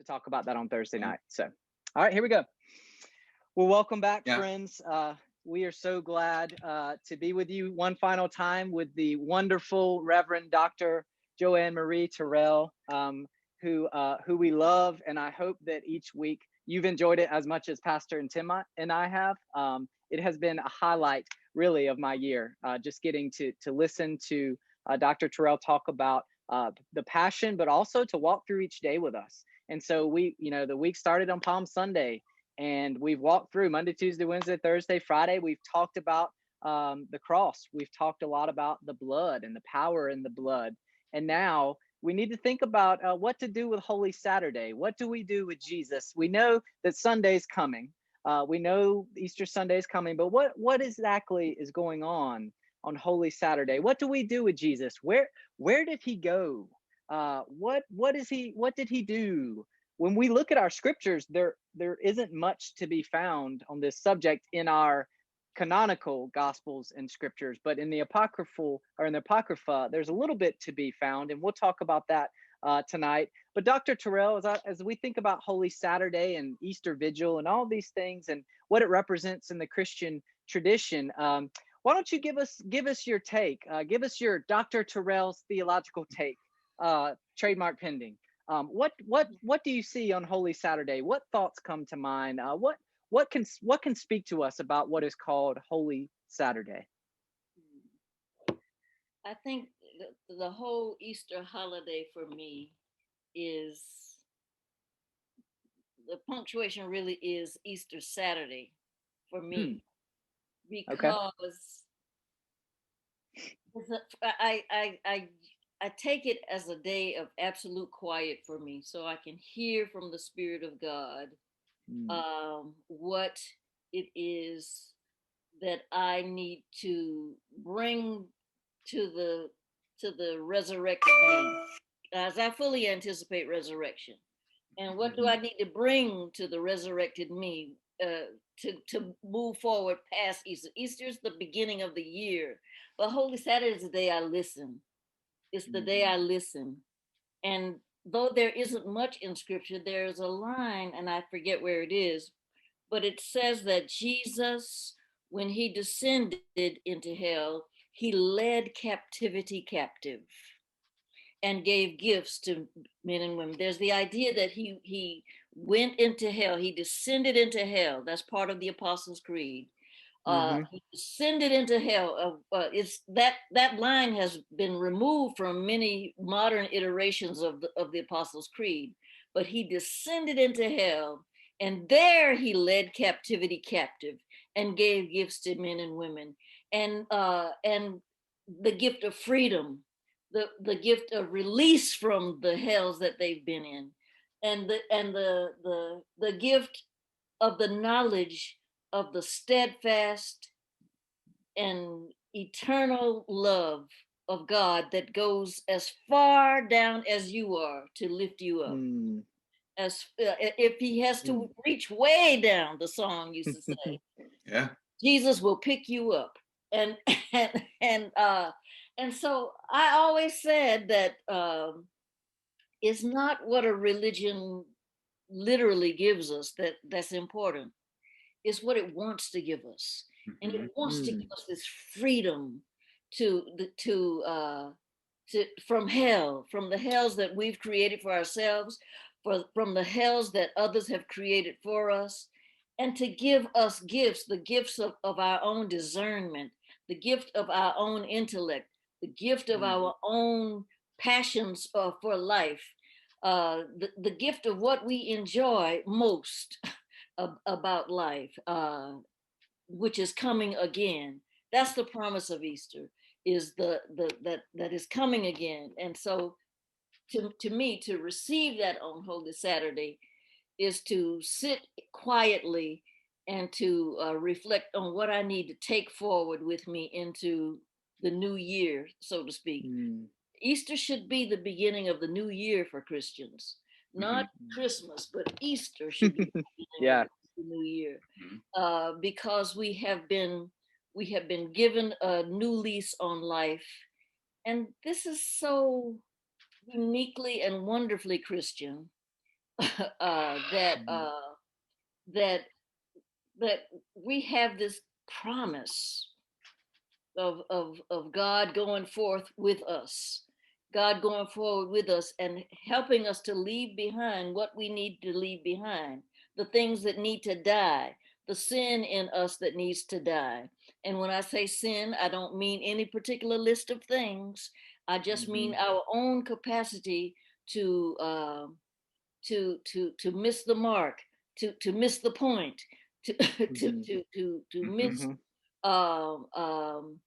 talk about that on Thursday night. So, all right, here we go. Well, welcome back, friends. We are so glad to be with you one final time with the wonderful Reverend Dr. Joanne Marie Terrell, who we love, and I hope that each week you've enjoyed it as much as Pastor and Tim and I have. It has been a highlight, really, of my year, just getting to listen to Dr. Terrell talk about the passion, but also to walk through each day with us. And so the week started on Palm Sunday, and we've walked through Monday, Tuesday, Wednesday, Thursday, Friday. We've talked about the cross. We've talked a lot about the blood and the power in the blood. And now we need to think about what to do with Holy Saturday. What do we do with Jesus? We know that Sunday's coming. We know Easter Sunday is coming, but what exactly is going on Holy Saturday? What do we do with Jesus? Where did he go? What did he do? When we look at our scriptures, there isn't much to be found on this subject in our canonical gospels and scriptures, but in the Apocrypha, there's a little bit to be found, and we'll talk about that tonight. But Dr. Terrell, as we think about Holy Saturday and Easter Vigil and all these things and what it represents in the Christian tradition, why don't you give us your take? Give us your Dr. Terrell's theological take. Trademark pending. What do you see on Holy Saturday? What thoughts come to mind? What can speak to us about what is called Holy Saturday? I think the whole Easter holiday for me is, the punctuation really is Easter Saturday for me, because I take it as a day of absolute quiet for me, so I can hear from the Spirit of God what it is that I need to bring to the resurrected me, as I fully anticipate resurrection. And what do I need to bring to the resurrected me to move forward past Easter? Easter is the beginning of the year, but Holy Saturday is the day I listen. It's the day I listen. And though there isn't much in scripture, there's a line, and I forget where it is, but it says that Jesus, when he descended into hell, he led captivity captive and gave gifts to men and women. There's the idea that he went into hell, he descended into hell. That's part of the Apostles' Creed. He descended into hell. It's that line has been removed from many modern iterations of the Apostles' Creed, but he descended into hell, and there he led captivity captive and gave gifts to men and women, and the gift of freedom, the gift of release from the hells that they've been in, and the gift of the knowledge of the steadfast and eternal love of God that goes as far down as you are to lift you up. As if he has to reach way down, the song used to say, Jesus will pick you up. And so I always said that it's not what a religion literally gives us that's important. It's what it wants to give us, and it wants to give us this freedom from hell, from the hells that we've created for ourselves, from the hells that others have created for us, and to give us gifts, the gifts of our own discernment, the gift of our own intellect, the gift of our own passions for life, the gift of what we enjoy most about life, which is coming again. That's the promise of Easter, is that is coming again. And so to me, to receive that on Holy Saturday is to sit quietly and to reflect on what I need to take forward with me into the new year, so to speak. Easter should be the beginning of the new year for Christians. Not Christmas, but Easter should be the beginning of the new year, because we have been given a new lease on life, and this is so uniquely and wonderfully Christian. that that that we have this promise of God going forth with us, God going forward with us and helping us to leave behind what we need to leave behind, the things that need to die, the sin in us that needs to die. And when I say sin, I don't mean any particular list of things. I just mean our own capacity to to miss the mark, to miss the point, to to miss um, um,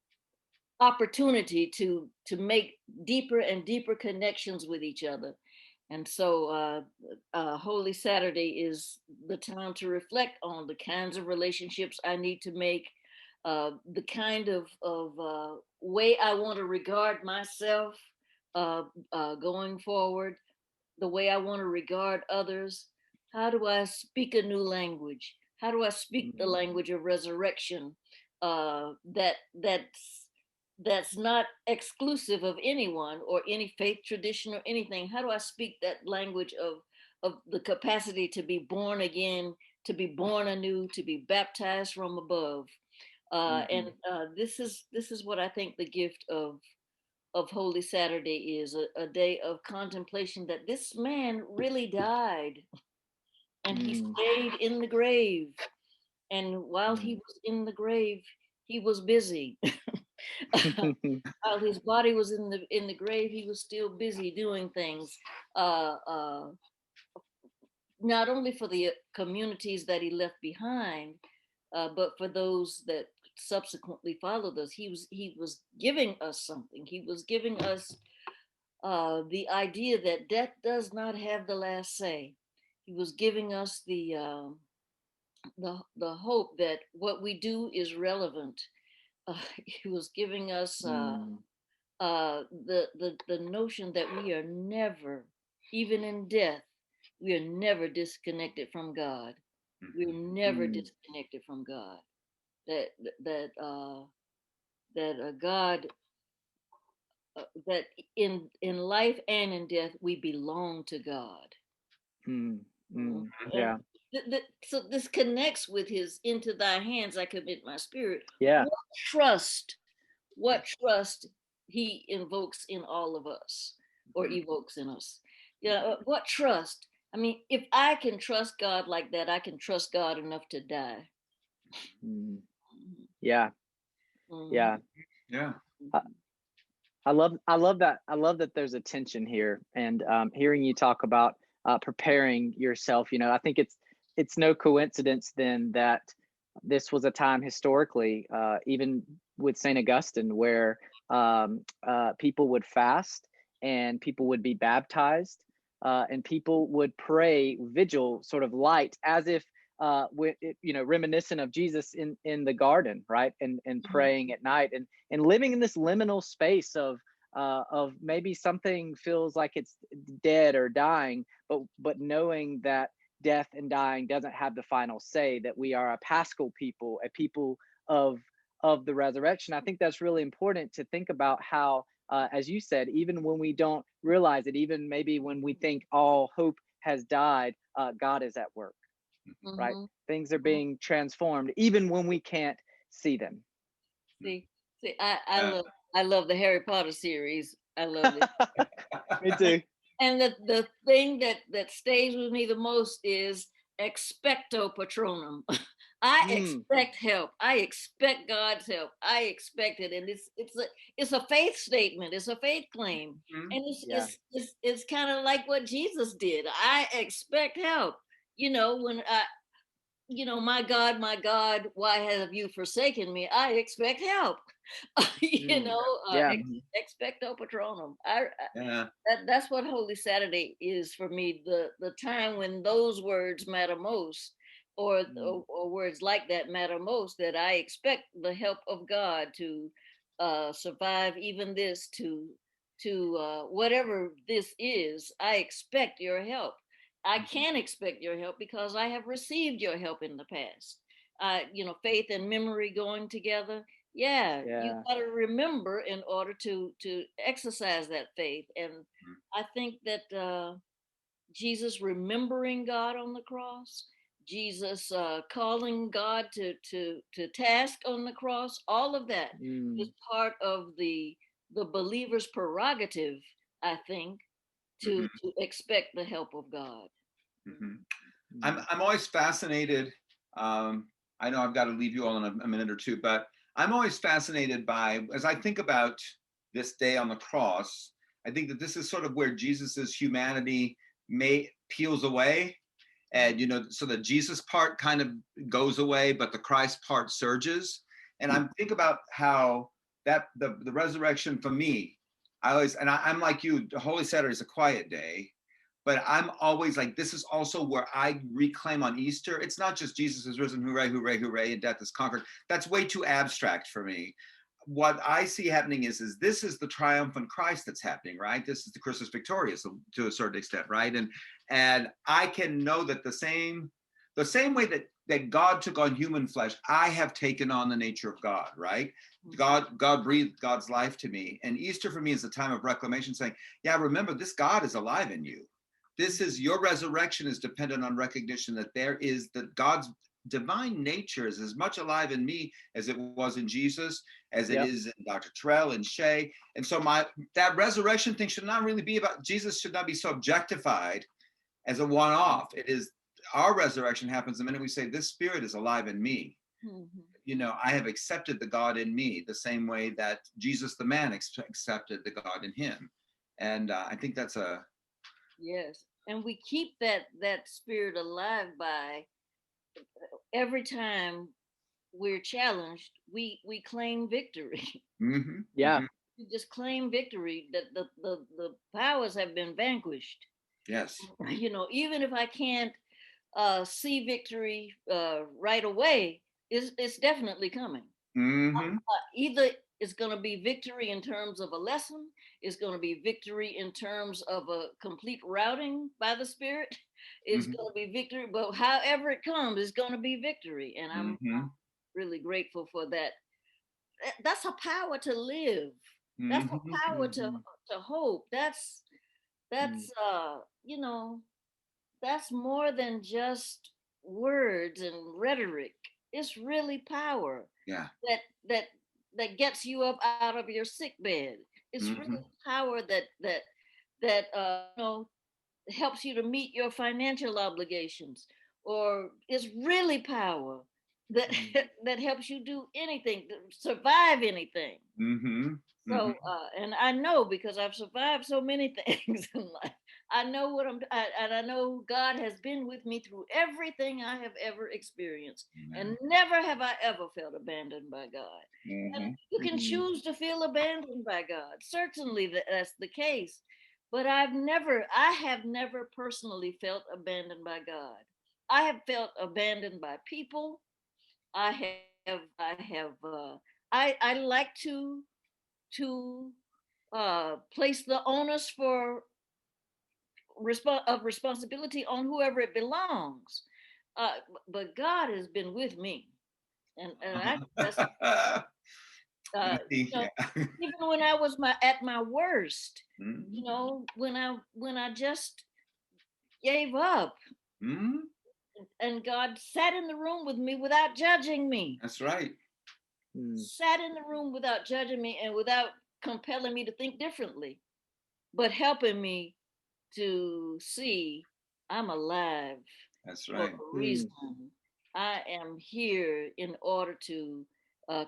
opportunity to make deeper and deeper connections with each other. And so Holy Saturday is the time to reflect on the kinds of relationships I need to make, the kind of way I want to regard myself going forward, the way I want to regard others. How do I speak a new language? How do I speak the language of resurrection? That's not exclusive of anyone or any faith tradition or anything. How do I speak that language of the capacity to be born again, to be born anew, to be baptized from above? And this is what I think the gift of Holy Saturday is, a day of contemplation that this man really died and he stayed in the grave. And while he was in the grave, he was busy. While his body was in the grave, he was still busy doing things. Uh, uh, Not only for the communities that he left behind, but for those that subsequently followed us. He was giving us something. He was giving us the idea that death does not have the last say. He was giving us the hope that what we do is relevant. He was giving us the notion that we are never, even in death, we are never disconnected from God. We're never disconnected from God. That that God, that in life and in death we belong to God. Yeah. So this connects with his "into thy hands I commit my spirit." Yeah. What trust he invokes in all of us, or evokes in us. Yeah, what trust? I mean, if I can trust God like that, I can trust God enough to die. Yeah. Yeah. Yeah. I love that. I love that there's a tension here, and hearing you talk about preparing yourself. I think it's no coincidence then that this was a time historically, even with Saint Augustine, where people would fast and people would be baptized, and people would pray vigil, sort of light, as if reminiscent of Jesus in the garden, right? And praying at night and living in this liminal space of maybe something feels like it's dead or dying, but knowing that death and dying doesn't have the final say, that we are a Paschal people, a people of the resurrection. I think that's really important to think about how, as you said, even when we don't realize it, even maybe when we think all hope has died, God is at work, right? Things are being transformed, even when we can't see them. See, I love the Harry Potter series. I love it. Me too. And the thing that stays with me the most is expecto patronum. I expect help. I expect God's help. I expect it, and it's a faith statement. It's a faith claim, and it's kind of like what Jesus did. I expect help. When my God, why have you forsaken me? I expect help. Expecto patronum. That's what Holy Saturday is for me. The time when those words matter most, or words like that matter most. That I expect the help of God to survive even this, to whatever this is. I expect your help. I can expect your help because I have received your help in the past. Faith and memory going together. Yeah, you got to remember in order to exercise that faith. And I think that Jesus remembering God on the cross, Jesus calling God to task on the cross. All of that is part of the believer's prerogative, I think, to expect the help of God. Mm-hmm. I'm always fascinated. I know I've got to leave you all in a minute or two, but I'm always fascinated by, as I think about this day on the cross, I think that this is sort of where Jesus's humanity peels away. And, you know, so the Jesus part kind of goes away, but the Christ part surges. And I'm thinking about how that the resurrection for me, I'm like you, Holy Saturday is a quiet day, but I'm always like, this is also where I reclaim on Easter. It's not just Jesus is risen, hooray, hooray, hooray, and death is conquered. That's way too abstract for me. What I see happening is this is the triumphant Christ that's happening, right? This is the Christus Victorious to a certain extent, right? And I can know that the same way that God took on human flesh, I have taken on the nature of God, right? God breathed God's life to me. And Easter for me is a time of reclamation, saying, yeah, remember, this God is alive in you. This is your resurrection is dependent on recognition that that God's divine nature is as much alive in me as it was in Jesus, as it is in Dr. Terrell and Shea. And so that resurrection thing should not really be about, Jesus should not be so objectified as a one-off. It is, our resurrection happens the minute we say, this spirit is alive in me. Mm-hmm. You know, I have accepted the God in me the same way that Jesus the man accepted the God in him. And I think that's a... Yes. And we keep that spirit alive by every time we're challenged, we claim victory. Mm-hmm. Yeah. Mm-hmm. We just claim victory, that the powers have been vanquished. Yes. You know, even if I can't see victory right away, it's definitely coming. Mm-hmm. Either it's going to be victory in terms of a lesson, it's going to be victory in terms of a complete routing by the Spirit, it's going to be victory, but however it comes, it's going to be victory. And I'm really grateful for that. That's a power to live. That's a power to hope. That's you know, that's more than just words and rhetoric. It's really power. Yeah. That gets you up out of your sick bed. It's really power that you know, helps you to meet your financial obligations, or it's really power that that helps you do anything, survive anything. So and I know, because I've survived so many things in life, I know what and I know God has been with me through everything I have ever experienced. And never have I ever felt abandoned by God. And you can choose to feel abandoned by God. Certainly that's the case. But I have never personally felt abandoned by God. I have felt abandoned by people. I like to place the onus of responsibility on whoever it belongs. But God has been with me, and I just, you know, even when I was at my worst, you know, when I just gave up, and God sat in the room with me without judging me. That's right. Sat in the room without judging me and without compelling me to think differently, but helping me to see I'm alive. That's right. For a reason. I am here in order to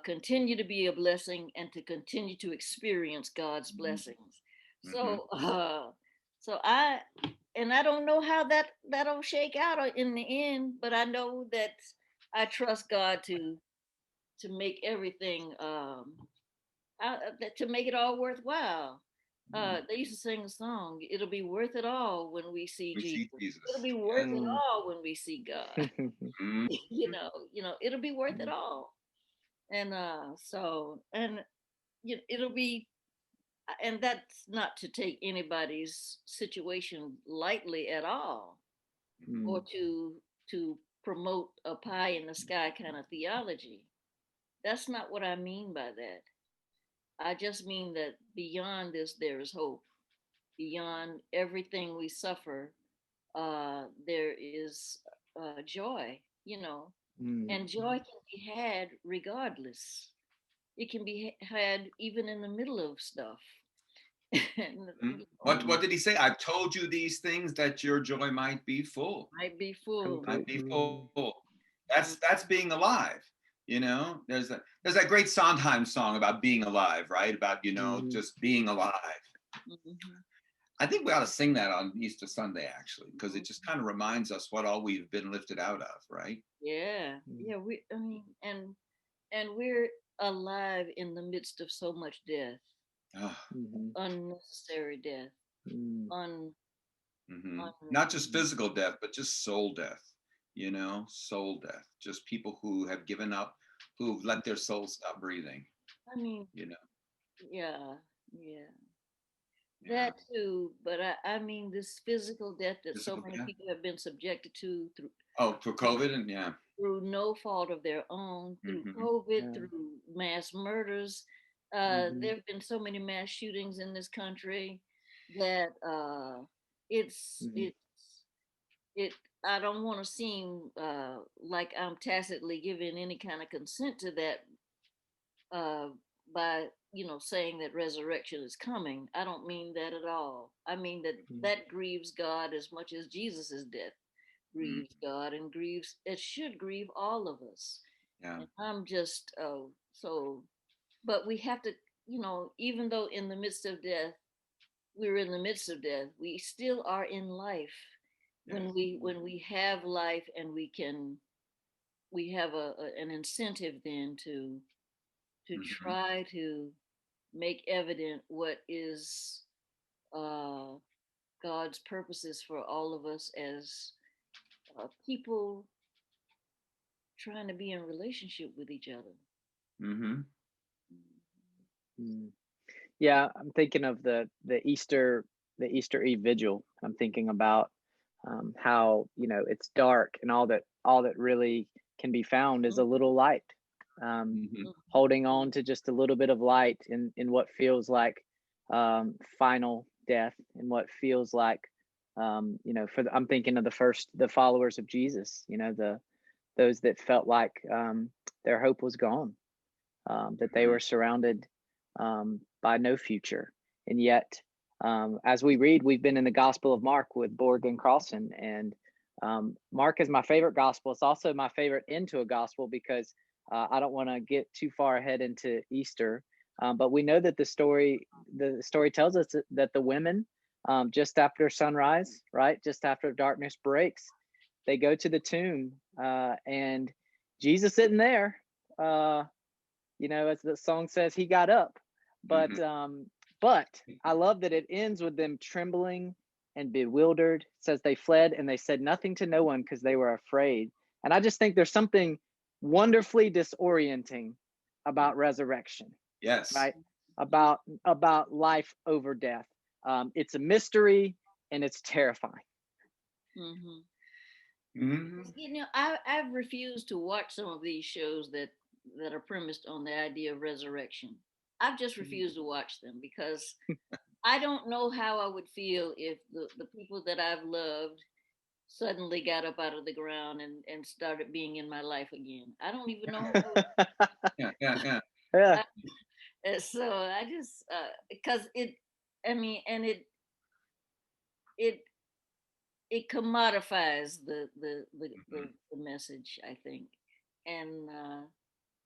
continue to be a blessing and to continue to experience God's blessings. So, so I don't know how that'll shake out in the end, but I know that I trust God to make everything to make it all worthwhile. They used to sing a song, it'll be worth it all when we see Jesus. It'll be worth it all when we see God. you know, it'll be worth it all. And it'll be, and that's not to take anybody's situation lightly at all, or to promote a pie in the sky kind of theology. That's not what I mean by that. I just mean that beyond this, there is hope. Beyond everything we suffer, there is joy, you know, Mm. and joy can be had regardless. It can be had even in the middle of stuff. And, you know, What did he say? I've told you these things that your joy might be full. might be full. Might be Mm. full. Mm, That's being alive. You know, there's that great Sondheim song about being alive, right? About, you know, Mhm. just being alive. mhm, I think we ought to sing that on Easter Sunday, actually, because it just kind of reminds us what all we've been lifted out of, right? yeah, Mm. yeah. I mean, and we're alive in the midst of so much death, Oh, Mhm. unnecessary death, Mm. un, un. not just physical death, but just soul death, you know, soul death. Just people who have given up, who've let their soul stop breathing, I mean, you know. yeah, yeah. Yeah. That too, but I mean this physical death that so Physical many death. people have been subjected to Oh, for COVID, and yeah. through no fault of their own, through Hmm. COVID, Yeah. through mass murders. Mhm. There have been so many mass shootings in this country that it's Mhm. it's it. I don't want to seem like I'm tacitly giving any kind of consent to that uh, by saying that resurrection is coming. I don't mean that at all. I mean that Mm. that grieves God as much as Jesus's death Mm, grieves God and grieves it should grieve all of us. yeah. And I'm just so but we have to, even though in the midst of death, we're in the midst of death, we still are in life. Yes. When we have life and we have an incentive then to Hmm. try to make evident what is uh, God's purposes for all of us as people trying to be in relationship with each other. Hmm. Mm. Yeah, I'm thinking of the Easter Eve vigil. I'm thinking about how it's dark, and all that really can be found is a little light. Um, Hmm. Holding on to just a little bit of light in what feels like final death, and what feels like I'm thinking of the followers of Jesus. Those that felt like their hope was gone, that they Hmm. were surrounded by no future. And yet, as we read, we've been in the Gospel of Mark with Borg and Crossan, and Mark is my favorite gospel. It's also my favorite into a gospel because I don't want to get too far ahead into Easter. But we know that the story tells us that the women, just after sunrise, right, just after darkness breaks, they go to the tomb, and Jesus isn't there. Uh, as the song says, he got up. Hmm. But I love that it ends with them trembling and bewildered. It says they fled and they said nothing to no one because they were afraid. And I just think there's something wonderfully disorienting about resurrection, Yes. right? About life over death. It's a mystery and it's terrifying. Mm-hmm. Hmm. I've refused to watch some of these shows that are premised on the idea of resurrection. I've just refused to watch them because I don't know how I would feel if the people that I've loved suddenly got up out of the ground and started being in my life again. I don't even know how. Yeah. Yeah. Yeah. Yeah. So I just because I mean, and it it commodifies the message, I think, and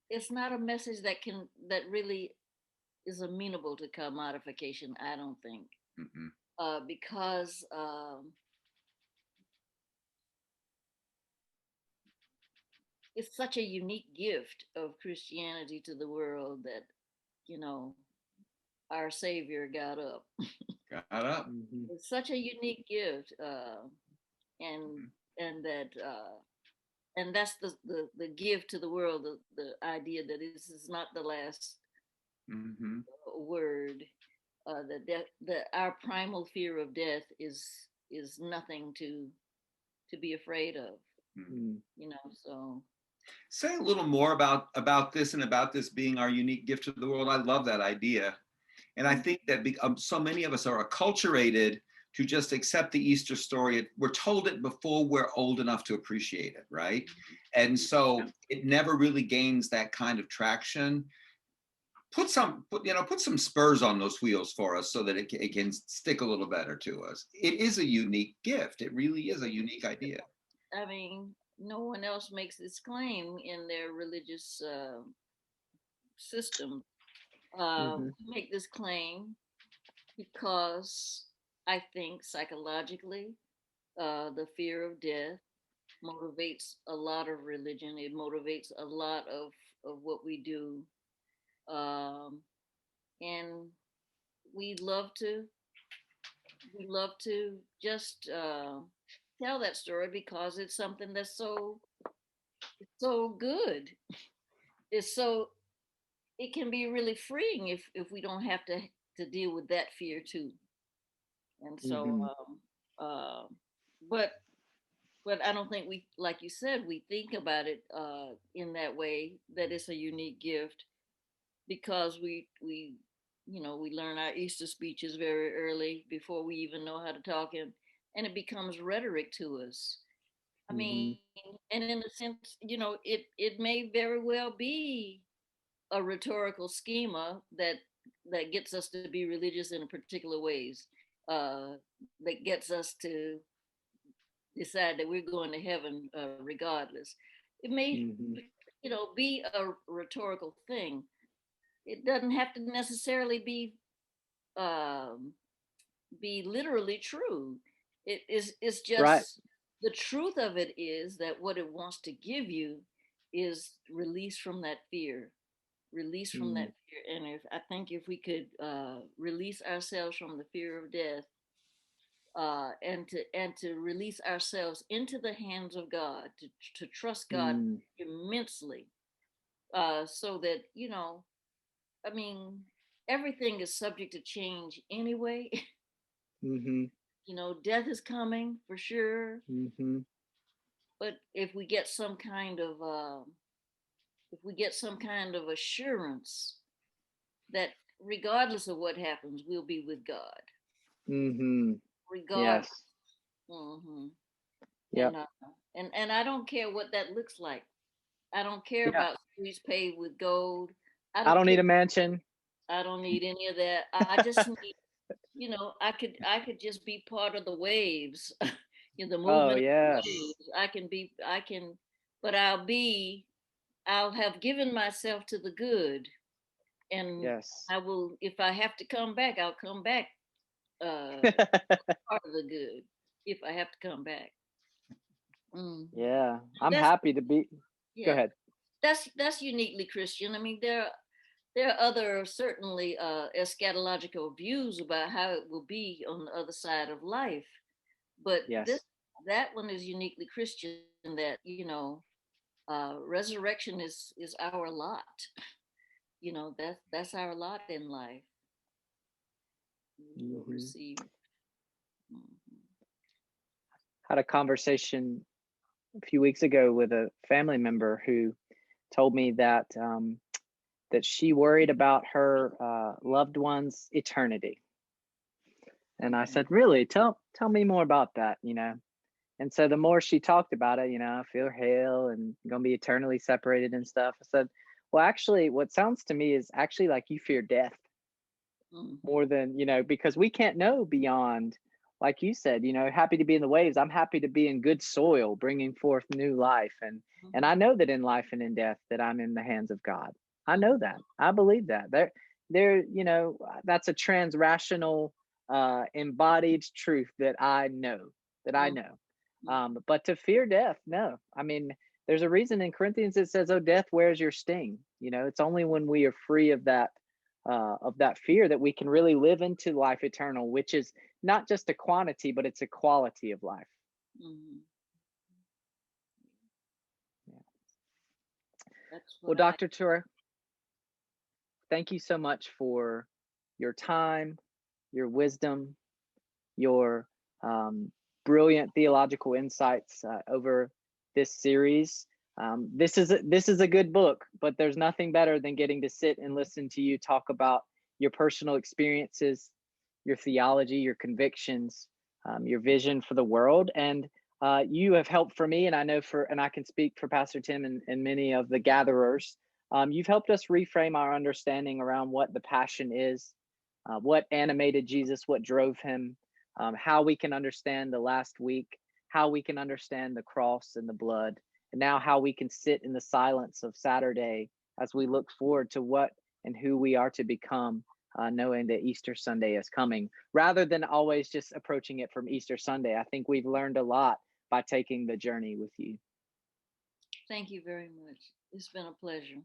it's not a message that really is amenable to commodification. I don't think, Hmm. because it's such a unique gift of Christianity to the world that you know our Savior got up. Got up. Mhm. It's such a unique gift, and and that and that's the gift to the world, the idea that this is not the last Hmm. word, that our primal fear of death is nothing to be afraid of, Mm. so Say a little more about this and about this being our unique gift to the world. I love that idea, and I think that so many of us are acculturated to just accept the Easter story. We're told it before we're old enough to appreciate it, right? And so it never really gains that kind of traction. Put some spurs on those wheels for us so that it can stick a little better to us. It is a unique gift. It really is a unique idea. I mean, no one else makes this claim in their religious system. Make this claim because I think psychologically, the fear of death motivates a lot of religion. It motivates a lot of what we do. And we love to just tell that story because it's something that's so good. It's so it can be really freeing if we don't have to deal with that fear too. And so, but I don't think we, like you said, we think about it in that way, that it's a unique gift because we we learn our Easter speeches very early before we even know how to talk, and it becomes rhetoric to us. I mean, and in a sense, it may very well be a rhetorical schema that gets us to be religious in particular ways, that gets us to decide that we're going to heaven regardless. It may, be a rhetorical thing. It doesn't have to necessarily um, be literally true. It's just Right. the truth of it is that what it wants to give you is release from that fear, release from that fear. And I think if we could release ourselves from the fear of death, and to release ourselves into the hands of God, to trust God immensely, so that I mean, everything is subject to change anyway. Death is coming for sure. But if we get some kind of assurance that regardless of what happens, we'll be with God. Regardless. Yes. Yeah. And I don't care what that looks like. I don't care about streets paved with gold. I don't need a mansion. I don't need any of that. I just need, I could just be part of the waves, in the movement of the waves. But I'll have given myself to the good, and I will, if I have to come back, I'll come back, part of the good, if I have to come back. Yeah, I'm happy to be. Go ahead. That's uniquely Christian. I mean, there are other certainly eschatological views about how it will be on the other side of life, but that one is uniquely Christian. That resurrection is our lot. That's our lot in life. We'll receive. Had a conversation a few weeks ago with a family member who told me that that she worried about her loved one's eternity. And I said, really? Tell me more about that, And so the more she talked about it, I feel hell and gonna be eternally separated and stuff. I said, well, actually, what sounds to me is actually like you fear death more than, because we can't know beyond, like you said, happy to be in the waves. I'm happy to be in good soil, bringing forth new life. And I know that in life and in death that I'm in the hands of God. I know that. I believe that. There, that's a transrational, embodied truth that I know. But to fear death, no. I mean, there's a reason in Corinthians it says, "Oh, death, where's your sting?" It's only when we are free of that fear that we can really live into life eternal, which is not just a quantity, but it's a quality of life. Well, Dr. Terrell, thank you so much for your time, your wisdom, your brilliant theological insights over this series. This is a good book, but there's nothing better than getting to sit and listen to you talk about your personal experiences, your theology, your convictions, your vision for the world. And you have helped for me, and I know and I can speak for Pastor Tim and many of the gatherers. You've helped us reframe our understanding around what the passion is, what animated Jesus, what drove him, how we can understand the last week, how we can understand the cross and the blood, and now how we can sit in the silence of Saturday as we look forward to what and who we are to become, knowing that Easter Sunday is coming, rather than always just approaching it from Easter Sunday. I think we've learned a lot by taking the journey with you. Thank you very much. It's been a pleasure.